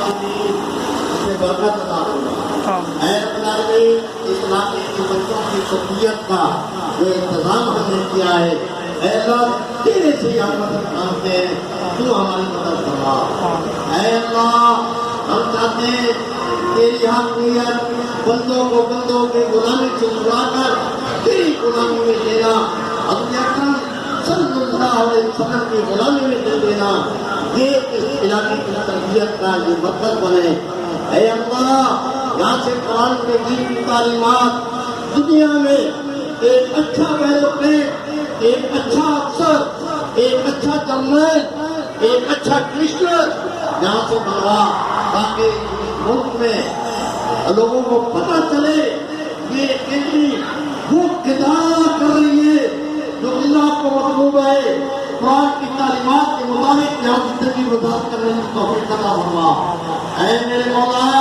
العالمین اسے برکت عطا فرما۔ اے رب العالمین اس علاقے کے بچوں کی تربیت کا جو انتظام ہم نے کیا ہے، اے اللہ تیرے سے ہم مدد مانگتے ہیں، تو ہماری مدد فرما۔ اے اللہ ہم چاہتے ہیں تیری حقیقت بندوں کو بندوں کی غلامی سے چھڑا کر تیری غلامی میں دینا، حضرت اکرم صلی اللہ علیہ وسلم کی غلامی میں دے دینا، یہ اس علاقے کی تربیت کا یہ مقصد بنے۔ اے اللہ یہاں سے قرآن کے دین کی تعلیمات دنیا میں ایک اچھا بیروکریٹ، ایک اچھا افسر، ایک اچھا جرنل، ایک اچھا کمشنر یہاں سے بنوا، تاکہ ملک میں لوگوں کو پتہ چلے یہ کتنی وہ کتاب کر رہی ہے جو اللہ کو مطلوب ہے، قرآن کی تعلیمات کے مطابق یہاں زندگی گزار کرنے کی توفیق عطا فرما۔ اے میرے مولا